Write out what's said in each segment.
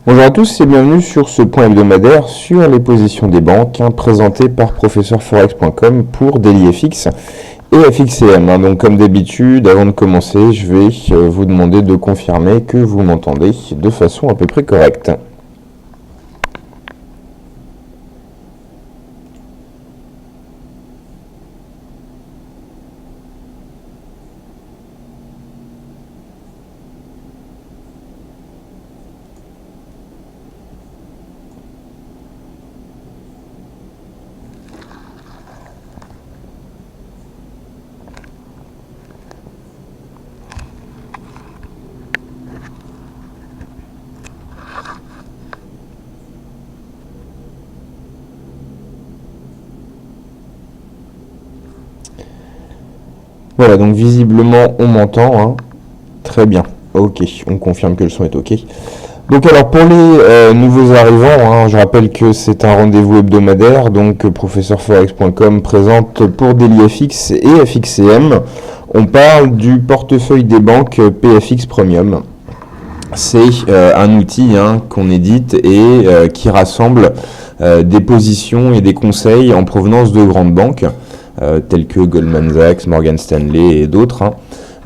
Bonjour à tous et bienvenue sur ce point hebdomadaire sur les positions des banques présenté par professeurforex.com pour DailyFX et FXCM. Donc comme d'habitude, avant de commencer, je vais vous demander de confirmer que vous m'entendez de façon à peu près correcte. Voilà, donc visiblement on m'entend, Très bien, ok, on confirme que le son est ok. Donc alors pour les nouveaux arrivants, je rappelle que c'est un rendez-vous hebdomadaire, donc professeurforex.com présente pour DailyFX et FXCM. On parle du portefeuille des banques PFX Premium. C'est un outil qu'on édite et qui rassemble des positions et des conseils en provenance de grandes banques. Tels que Goldman Sachs, Morgan Stanley et d'autres.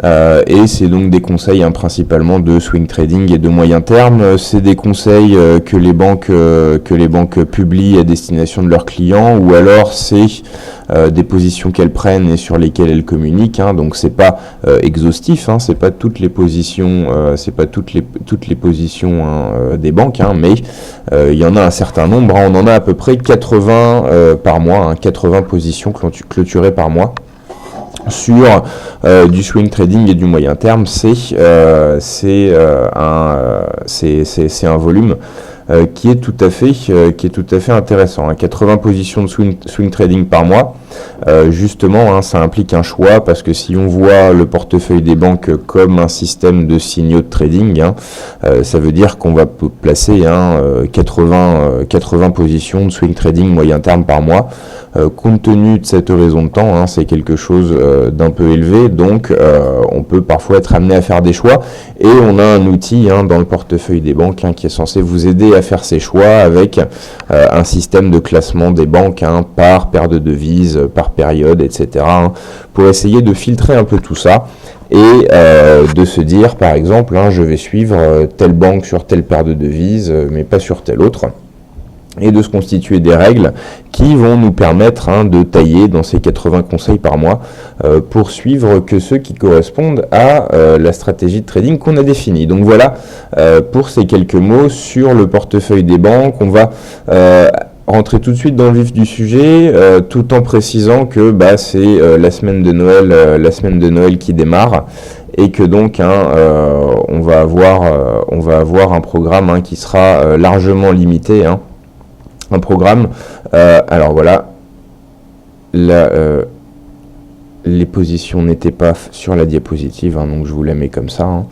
Et c'est donc des conseils principalement de swing trading et de moyen terme. C'est des conseils que les banques publient à destination de leurs clients, ou alors c'est des positions qu'elles prennent et sur lesquelles elles communiquent. Donc c'est pas exhaustif, c'est pas toutes les positions, des banques, mais il y en a un certain nombre. On en a à peu près 80 par mois, 80 positions clôturées par mois. Sur du swing trading et du moyen terme, c'est un volume qui est tout à fait intéressant. 80 positions de swing trading par mois. Justement, ça implique un choix, parce que si on voit le portefeuille des banques comme un système de signaux de trading, ça veut dire qu'on va placer 80 positions de swing trading moyen terme par mois. Compte tenu de cette horizon de temps, c'est quelque chose d'un peu élevé, donc on peut parfois être amené à faire des choix, et on a un outil dans le portefeuille des banques qui est censé vous aider à faire ces choix avec un système de classement des banques par paire de devises, par période, etc., pour essayer de filtrer un peu tout ça et de se dire, par exemple, je vais suivre telle banque sur telle paire de devises, mais pas sur telle autre, et de se constituer des règles qui vont nous permettre de tailler dans ces 80 conseils par mois pour suivre que ceux qui correspondent à la stratégie de trading qu'on a définie. Donc voilà pour ces quelques mots sur le portefeuille des banques. On va rentrer tout de suite dans le vif du sujet, tout en précisant que c'est la semaine de Noël qui démarre, et que donc on va avoir un programme qui sera largement limité. Un programme, alors voilà, les positions n'étaient pas sur la diapositive, donc je vous la mets comme ça.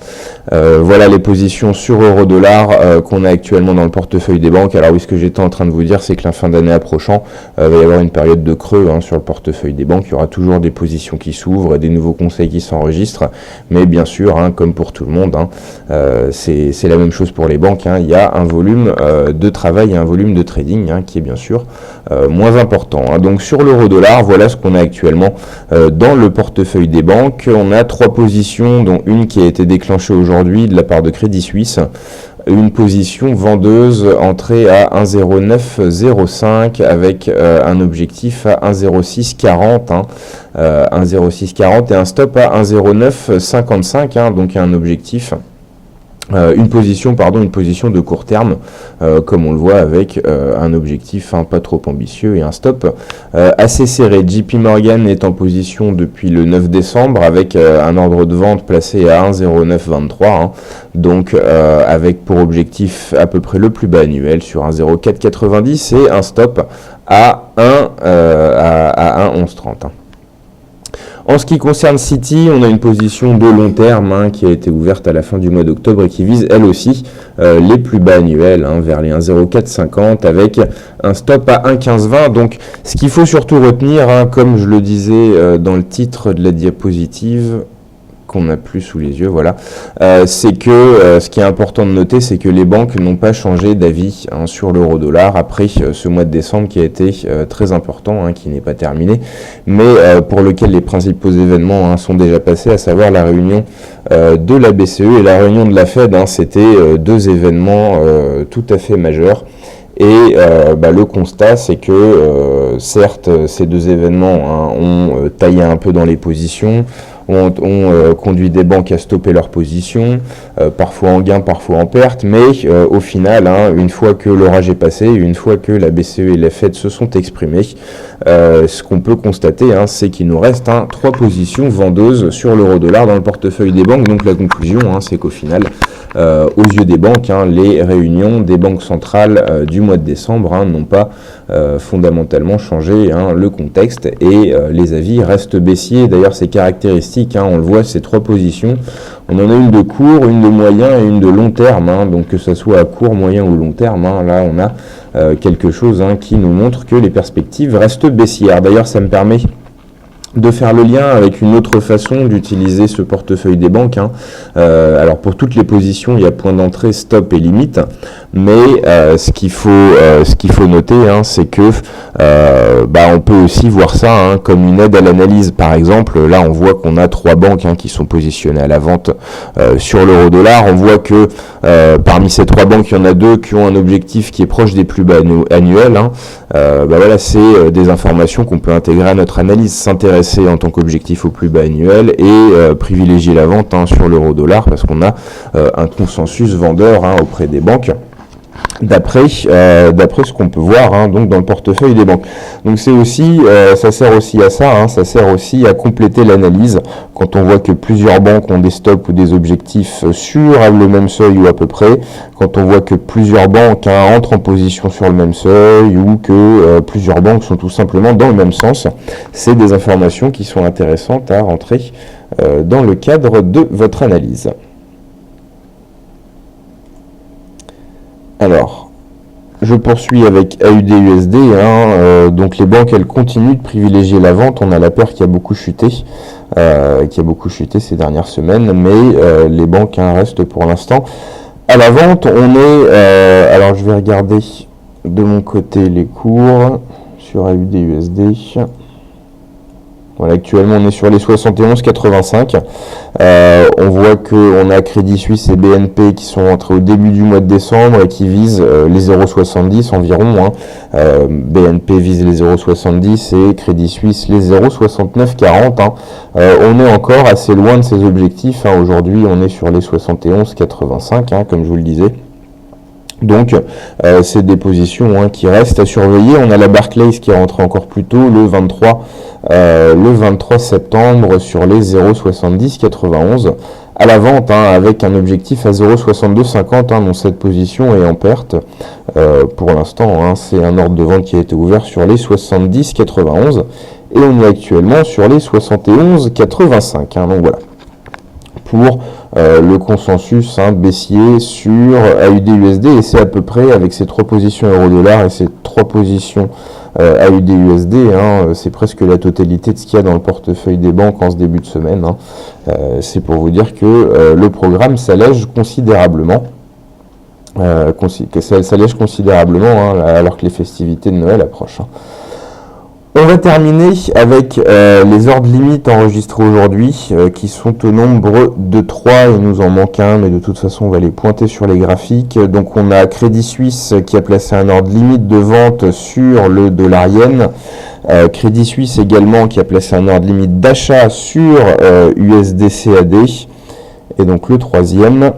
Voilà les positions sur euro-dollar qu'on a actuellement dans le portefeuille des banques. Alors oui, ce que j'étais en train de vous dire, c'est que la fin d'année approchant, va y avoir une période de creux sur le portefeuille des banques. Il y aura toujours des positions qui s'ouvrent et des nouveaux conseils qui s'enregistrent, mais bien sûr, comme pour tout le monde, c'est la même chose pour les banques. Il y a un volume de travail et un volume de trading qui est bien sûr moins important. Donc sur l'euro-dollar, voilà ce qu'on a actuellement dans le portefeuille des banques. On a 3 positions, dont une qui a été déclenchée aujourd'hui de la part de Crédit Suisse. Une position vendeuse entrée à 1,0905 avec un objectif à 1,0640, 1,0640 et un stop à 1,0955, donc un objectif. Une position de court terme, comme on le voit, avec un objectif pas trop ambitieux et un stop assez serré. JP Morgan est en position depuis le 9 décembre avec un ordre de vente placé à 1,0923, donc avec pour objectif à peu près le plus bas annuel sur 1,0490 et un stop à 1,1130. En ce qui concerne Citi, on a une position de long terme qui a été ouverte à la fin du mois d'octobre et qui vise elle aussi les plus bas annuels vers les 1,0450 avec un stop à 1,1520. Donc ce qu'il faut surtout retenir, comme je le disais dans le titre de la diapositive, qu'on n'a plus sous les yeux, voilà, c'est que ce qui est important de noter, c'est que les banques n'ont pas changé d'avis sur l'euro-dollar après ce mois de décembre qui a été très important, qui n'est pas terminé, mais pour lequel les principaux événements sont déjà passés, à savoir la réunion de la BCE et la réunion de la Fed. C'était deux événements tout à fait majeurs. Et le constat, c'est que certes, ces deux événements ont taillé un peu dans les positions, ont conduit des banques à stopper leurs positions, parfois en gain, parfois en perte, mais au final, une fois que l'orage est passé, une fois que la BCE et la Fed se sont exprimés, ce qu'on peut constater, c'est qu'il nous reste 3 positions vendeuses sur l'euro-dollar dans le portefeuille des banques. Donc la conclusion, c'est qu'au final, aux yeux des banques, les réunions des banques centrales du mois de décembre n'ont pas fondamentalement changé le contexte, et les avis restent baissiers. D'ailleurs, c'est caractéristique, on le voit, ces 3 positions, on en a une de court, une de moyen et une de long terme, donc que ce soit à court, moyen ou long terme, là on a quelque chose qui nous montre que les perspectives restent baissières. D'ailleurs, ça me permet de faire le lien avec une autre façon d'utiliser ce portefeuille des banques. Alors pour toutes les positions, il y a point d'entrée, stop et limite, mais ce qu'il faut noter, c'est que on peut aussi voir ça comme une aide à l'analyse. Par exemple, là on voit qu'on a 3 banques qui sont positionnées à la vente sur l'euro-dollar. On voit que parmi ces 3 banques, il y en a 2 qui ont un objectif qui est proche des plus bas annuels. Voilà, c'est des informations qu'on peut intégrer à notre analyse, s'intéresser en tant qu'objectif au plus bas annuel et privilégier la vente sur l'euro-dollar parce qu'on a un consensus vendeur auprès des banques. D'après ce qu'on peut voir donc dans le portefeuille des banques. Donc c'est aussi, ça sert aussi à ça, ça sert aussi à compléter l'analyse quand on voit que plusieurs banques ont des stops ou des objectifs sur le même seuil ou à peu près, quand on voit que plusieurs banques entrent en position sur le même seuil ou que plusieurs banques sont tout simplement dans le même sens. C'est des informations qui sont intéressantes à rentrer dans le cadre de votre analyse. Alors, je poursuis avec AUD-USD. Donc les banques, elles continuent de privilégier la vente. On a la paire qui a beaucoup chuté ces dernières semaines, mais les banques restent pour l'instant à la vente. On est, alors je vais regarder de mon côté les cours sur AUD-USD. Voilà, actuellement on est sur les 71,85. On voit qu'on a Crédit Suisse et BNP qui sont rentrés au début du mois de décembre et qui visent les 0,70 environ. BNP vise les 0,70 et Crédit Suisse les 0,6940. On est encore assez loin de ces objectifs. Aujourd'hui, on est sur les 71,85, comme je vous le disais. Donc, c'est des positions qui restent à surveiller. On a la Barclays qui est rentrée encore plus tôt, le 23 septembre, sur les 0,7091 à la vente, avec un objectif à 0,6250, dont cette position est en perte. Pour l'instant, c'est un ordre de vente qui a été ouvert sur les 70,91 et on est actuellement sur les 71,85. Donc voilà. Pour le consensus baissier sur AUD-USD, et c'est à peu près avec ces 3 positions euro-dollar et ces 3 positions AUD-USD, c'est presque la totalité de ce qu'il y a dans le portefeuille des banques en ce début de semaine. C'est pour vous dire que le programme s'allège considérablement. S'allège considérablement alors que les festivités de Noël approchent. On va terminer avec les ordres limites enregistrés aujourd'hui qui sont au nombre de 3. Il nous en manque un, mais de toute façon on va les pointer sur les graphiques. Donc on a Crédit Suisse qui a placé un ordre limite de vente sur le dollar yen. Crédit Suisse également qui a placé un ordre limite d'achat sur USD-CAD. Et donc le troisième,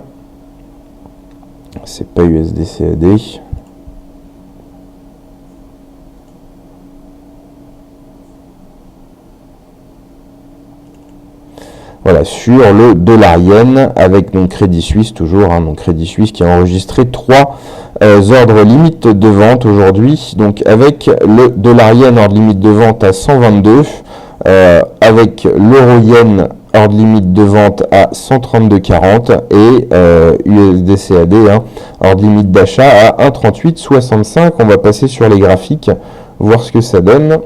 c'est pas USD-CAD. Voilà, sur le dollar yen, avec donc Crédit Suisse toujours, donc Crédit Suisse qui a enregistré 3 ordres limites de vente aujourd'hui, donc avec le dollar yen ordre limite de vente à 122, avec l'euro yen ordre limite de vente à 132,40 et USD-CAD ordre limite d'achat à 1,3865. On va passer sur les graphiques, voir ce que ça donne.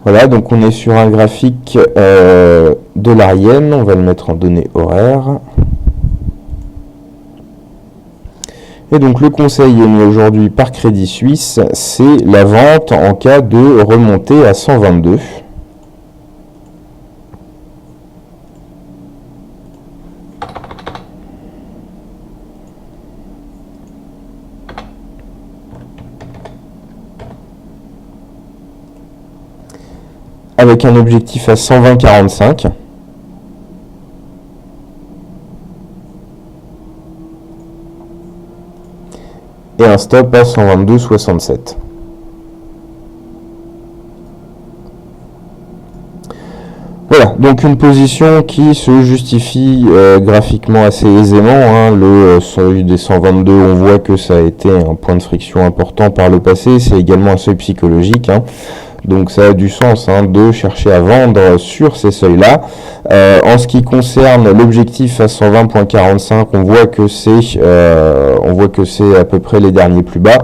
Voilà, donc on est sur un graphique dollar-yen, on va le mettre en données horaires. Et donc le conseil émis aujourd'hui par Crédit Suisse, c'est la vente en cas de remontée à 122. Avec un objectif à 120,45. Et un stop à 122,67. Voilà, donc une position qui se justifie graphiquement assez aisément, hein. Le seuil des 122, on voit que ça a été un point de friction important par le passé, c'est également un seuil psychologique, hein. Donc ça a du sens, hein, de chercher à vendre sur ces seuils-là. En ce qui concerne l'objectif à 120,45, on voit que c'est à peu près les derniers plus bas.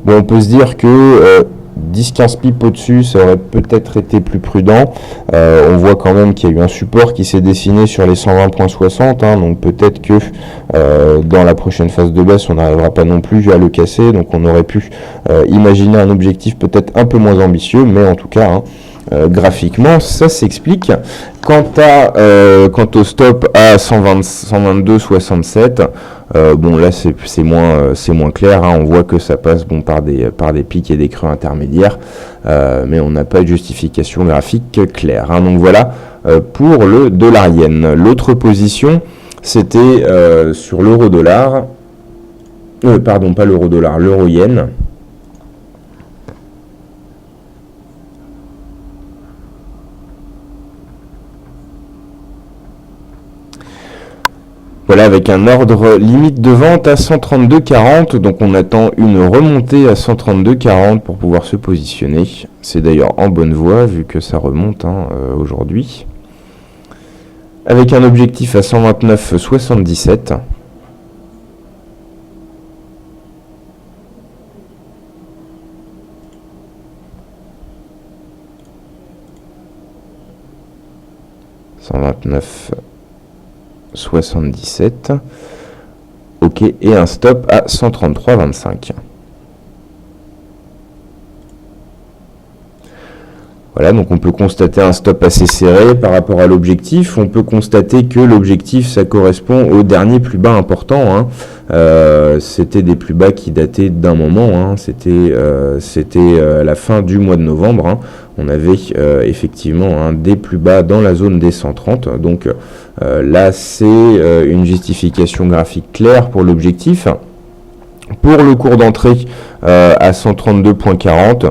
Bon, on peut se dire que 10-15 pips au-dessus, ça aurait peut-être été plus prudent. On voit quand même qu'il y a eu un support qui s'est dessiné sur les 120,60, hein, donc peut-être que dans la prochaine phase de baisse, on n'arrivera pas non plus à le casser. Donc on aurait pu imaginer un objectif peut-être un peu moins ambitieux, mais en tout cas, hein, graphiquement, ça s'explique. Quant au stop à 122,67, bon là c'est moins clair, hein. On voit que ça passe par des pics et des creux intermédiaires, mais on n'a pas de justification graphique claire, hein. Donc voilà pour le dollar-yen. L'autre position, c'était sur l'euro-dollar, pardon, pas l'euro-dollar, l'euro-yen. Voilà, avec un ordre limite de vente à 132,40, donc on attend une remontée à 132,40 pour pouvoir se positionner. C'est d'ailleurs en bonne voie vu que ça remonte, hein, aujourd'hui. Avec un objectif à 129,77. ,77. Ok, et un stop à 133,25. Voilà, donc on peut constater un stop assez serré par rapport à l'objectif. On peut constater que l'objectif, ça correspond au dernier plus bas important, hein. C'était des plus bas qui dataient d'un moment, hein. C'était à la fin du mois de novembre, hein. On avait effectivement, hein, des plus bas dans la zone des 130. Donc là, c'est une justification graphique claire pour l'objectif. Pour le cours d'entrée à 132,40,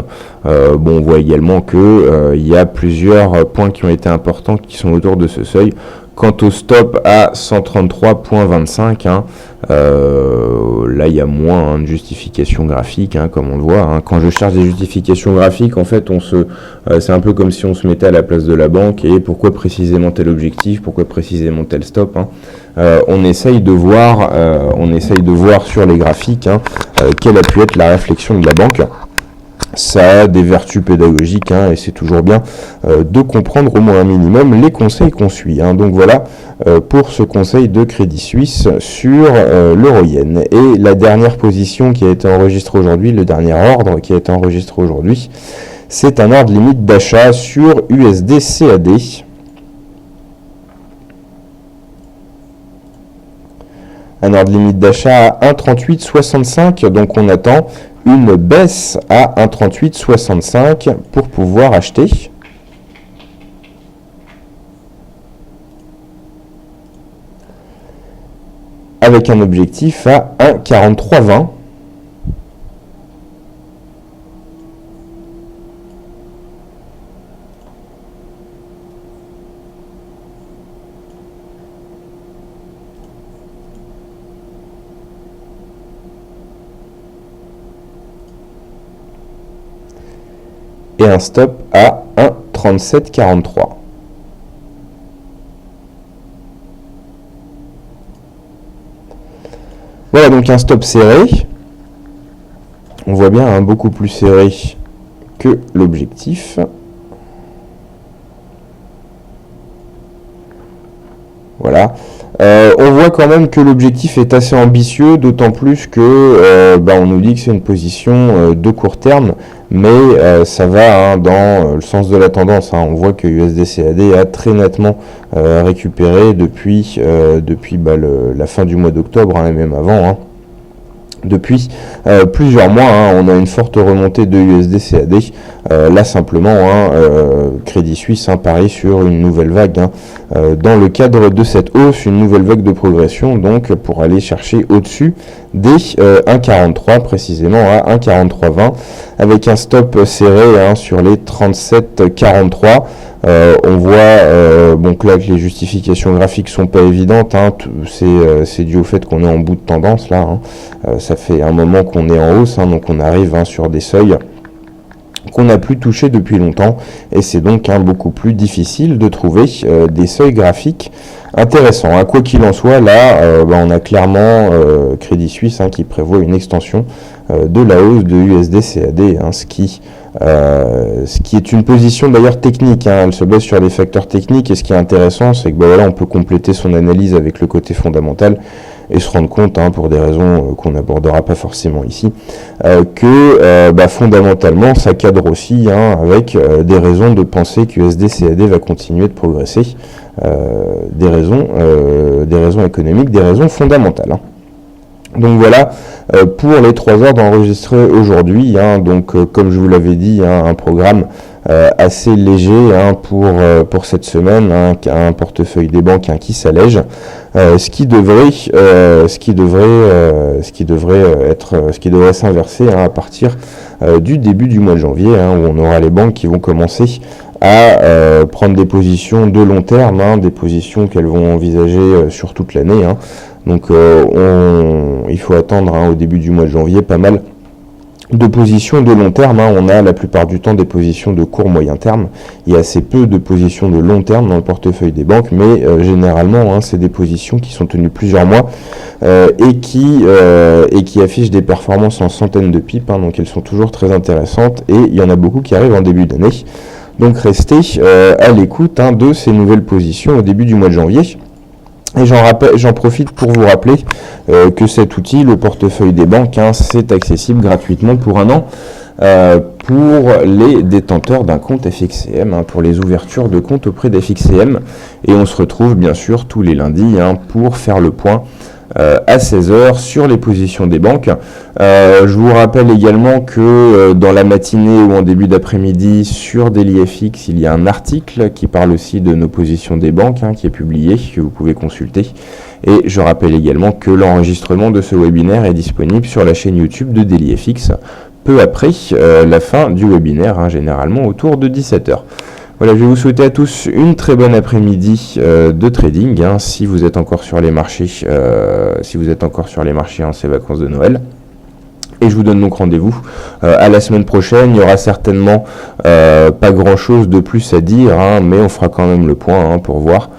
bon, on voit également que il y a plusieurs points qui ont été importants qui sont autour de ce seuil. Quant au stop à 133,25, hein, là il y a moins, hein, de justification graphique, hein, comme on le voit, hein. Quand je cherche des justifications graphiques, en fait, c'est un peu comme si on se mettait à la place de la banque et pourquoi précisément tel objectif, pourquoi précisément tel stop, hein. On essaye de voir sur les graphiques, hein, quelle a pu être la réflexion de la banque. Ça a des vertus pédagogiques, hein, et c'est toujours bien de comprendre au moins un minimum les conseils qu'on suit, hein. Donc voilà pour ce conseil de Crédit Suisse sur l'euro-yen. Et la dernière position qui a été enregistrée aujourd'hui, le dernier ordre qui a été enregistré aujourd'hui, c'est un ordre limite d'achat sur USD CAD. Un ordre limite d'achat à 1,3865, donc on attend une baisse à 1,3865 pour pouvoir acheter. Avec un objectif à 1,4320. Et un stop à 1,3743. Voilà donc un stop serré. On voit bien, hein, beaucoup plus serré que l'objectif. voilà. On voit quand même que l'objectif est assez ambitieux, d'autant plus que on nous dit que c'est une position de court terme, mais ça va dans le sens de la tendance. On voit que USD-CAD a très nettement récupéré depuis la fin du mois d'octobre, et même avant. Depuis plusieurs mois, on a une forte remontée de USD-CAD. Là simplement, Crédit Suisse parie sur une nouvelle vague. Dans le cadre de cette hausse, une nouvelle vague de progression, donc pour aller chercher au-dessus des 1,43, précisément à 1,4320, avec un stop serré sur les 37,43. On voit que là que les justifications graphiques sont pas évidentes, c'est dû au fait qu'on est en bout de tendance là. Ça fait un moment qu'on est en hausse, donc on arrive sur des seuils qu'on n'a plus touché depuis longtemps, et c'est donc beaucoup plus difficile de trouver des seuils graphiques intéressants. Quoi qu'il en soit, là, on a clairement Crédit Suisse qui prévoit une extension de la hausse de USD-CAD, ce qui est une position d'ailleurs technique. Elle se base sur des facteurs techniques, et ce qui est intéressant, c'est que on peut compléter son analyse avec le côté fondamental et se rendre compte, pour des raisons qu'on n'abordera pas forcément ici, que fondamentalement ça cadre aussi avec des raisons de penser que USD-CAD va continuer de progresser, des raisons économiques, des raisons fondamentales. Donc voilà pour les 3 heures d'enregistrer aujourd'hui. Comme je vous l'avais dit, un programme assez léger pour cette semaine, un portefeuille des banques qui s'allège, ce qui devrait s'inverser à partir du début du mois de janvier, où on aura les banques qui vont commencer à prendre des positions de long terme, des positions qu'elles vont envisager sur toute l'année. Donc il faut attendre au début du mois de janvier pas mal de positions de long terme. On a la plupart du temps des positions de court moyen terme. Il y a assez peu de positions de long terme dans le portefeuille des banques, mais généralement c'est des positions qui sont tenues plusieurs mois et qui affichent des performances en centaines de pips, donc elles sont toujours très intéressantes, et il y en a beaucoup qui arrivent en début d'année. Donc restez à l'écoute de ces nouvelles positions au début du mois de janvier. Et j'en profite pour vous rappeler que cet outil, le portefeuille des banques, c'est accessible gratuitement pour 1 an pour les détenteurs d'un compte FXCM, pour les ouvertures de compte auprès d'FXCM. Et on se retrouve bien sûr tous les lundis pour faire le point à 16h sur les positions des banques. Je vous rappelle également que dans la matinée ou en début d'après-midi sur DailyFX, il y a un article qui parle aussi de nos positions des banques qui est publié, que vous pouvez consulter. Et je rappelle également que l'enregistrement de ce webinaire est disponible sur la chaîne YouTube de DailyFX peu après la fin du webinaire, généralement autour de 17h. Voilà, je vais vous souhaiter à tous une très bonne après-midi de trading, si vous êtes encore sur les marchés, en ces vacances de Noël. Et je vous donne donc rendez-vous à la semaine prochaine. Il y aura certainement pas grand-chose de plus à dire, mais on fera quand même le point pour voir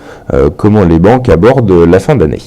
comment les banques abordent la fin d'année.